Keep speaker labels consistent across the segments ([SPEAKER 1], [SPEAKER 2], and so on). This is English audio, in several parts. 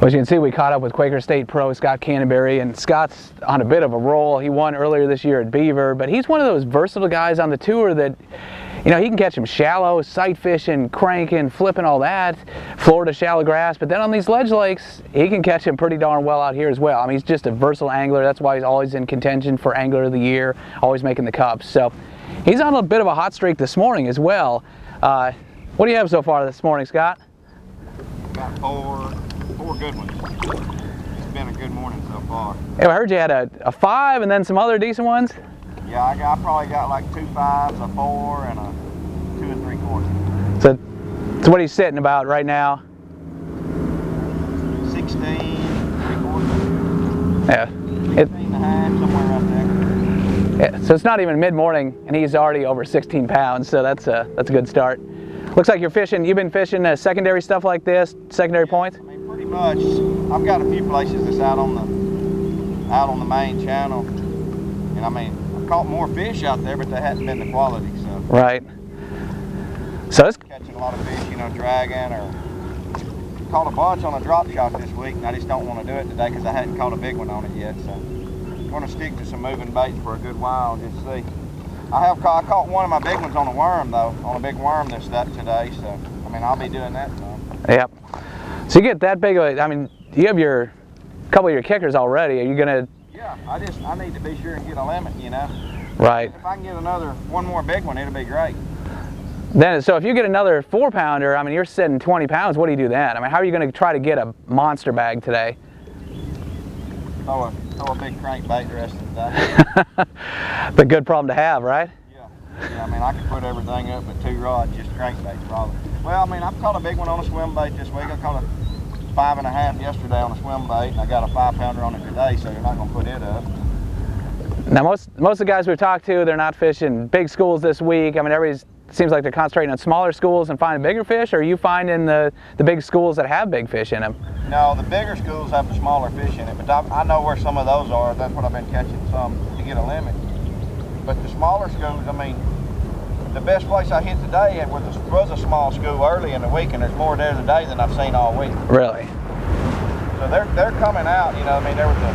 [SPEAKER 1] Well, as you can see, we caught up with Quaker State pro Scott Canterbury, and Scott's on a bit of a roll. He won earlier this year at Beaver, but he's one of those versatile guys on the tour that, you know, he can catch them shallow, sight fishing, cranking, flipping, all that, Florida shallow grass, but then on these ledge lakes, he can catch them pretty darn well out here as well. I mean, he's just a versatile angler. That's why he's always in contention for Angler of the Year, always making the cups. So he's on a bit of a hot streak this morning as well. What do you have so far this morning, Scott?
[SPEAKER 2] Got four good ones. It's been a good morning so far.
[SPEAKER 1] Hey, I heard you had a 5 and then some other decent ones.
[SPEAKER 2] Yeah, I probably got like 2 5s, a 4, and a 2 3/4.
[SPEAKER 1] So what are you sitting about right now?
[SPEAKER 2] 16 3/4.
[SPEAKER 1] Yeah.
[SPEAKER 2] 16 and a half, somewhere out there.
[SPEAKER 1] Yeah, so it's not even mid-morning, and he's already over 16 pounds, so that's a good start. Looks like you've been fishing secondary stuff like this, secondary points?
[SPEAKER 2] I mean, pretty much. I've got a few places that's out on the main channel, and I mean, I've caught more fish out there, but they hadn't been the quality, so.
[SPEAKER 1] Right. So it's
[SPEAKER 2] catching a lot of fish, you know, dragging, or caught a bunch on a drop shot this week, and I just don't want to do it today because I hadn't caught a big one on it yet, so I'm going to stick to some moving baits for a good while, just see. I caught one of my big ones on a worm though, on a big worm today, so I mean I'll be doing that some.
[SPEAKER 1] Yep. So you get that big of I mean, you have a couple of your kickers already. Are you gonna?
[SPEAKER 2] Yeah, I need to be sure and get a limit, you know.
[SPEAKER 1] Right.
[SPEAKER 2] If I can get one more big one, it'll be great.
[SPEAKER 1] Then, so if you get another 4-pounder, I mean, you're sitting 20 pounds. What do you do then? I mean, how are you going to try to get a monster bag today?
[SPEAKER 2] Throw a big crankbait the rest of the day.
[SPEAKER 1] The good problem to have, right?
[SPEAKER 2] Yeah, I mean, I could put everything up but 2 rods, just crankbaits probably. Well, I mean, I've caught a big one on a swim bait this week. I caught a 5.5 yesterday on a swim bait, and I got a 5-pounder on it today, so you're not going to put it up.
[SPEAKER 1] Now, most of the guys we've talked to, they're not fishing big schools this week. I mean, seems like they're concentrating on smaller schools and finding bigger fish, or are you finding the big schools that have big fish in them?
[SPEAKER 2] No, the bigger schools have the smaller fish in it, but I know where some of those are. That's what I've been catching some to get a limit. But the smaller schools, I mean, the best place I hit today was a small school early in the week, and there's more there today than I've seen all week.
[SPEAKER 1] Really?
[SPEAKER 2] So they're coming out, you know. I mean, there was a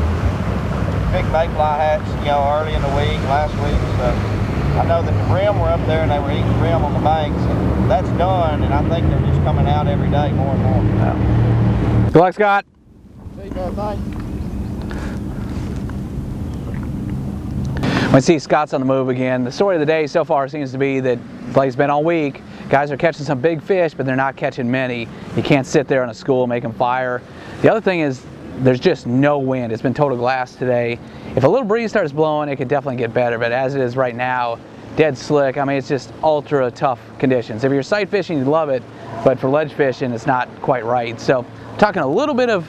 [SPEAKER 2] big mayfly hats, you know, early in the week, last week. So I know that the brim were up there and they were eating brim on the banks, and that's done, and I think they're just coming out every day more and more.
[SPEAKER 1] Yeah. Good luck, Scott.
[SPEAKER 2] See you, man. Thanks.
[SPEAKER 1] We see Scott's on the move again. The story of the day so far seems to be that, like it's been all week, guys are catching some big fish, but they're not catching many. You can't sit there on a school and make them fire. The other thing is there's just no wind. It's been total glass today. If a little breeze starts blowing, it could definitely get better, but as it is right now, dead slick. I mean, it's just ultra tough conditions. If you're sight fishing, you love it, but for ledge fishing, it's not quite right. So talking a little bit of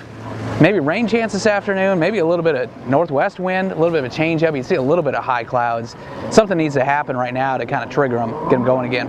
[SPEAKER 1] maybe rain chance this afternoon, maybe a little bit of northwest wind, a little bit of a change up. You see a little bit of high clouds. Something needs to happen right now to kind of trigger them, get them going again.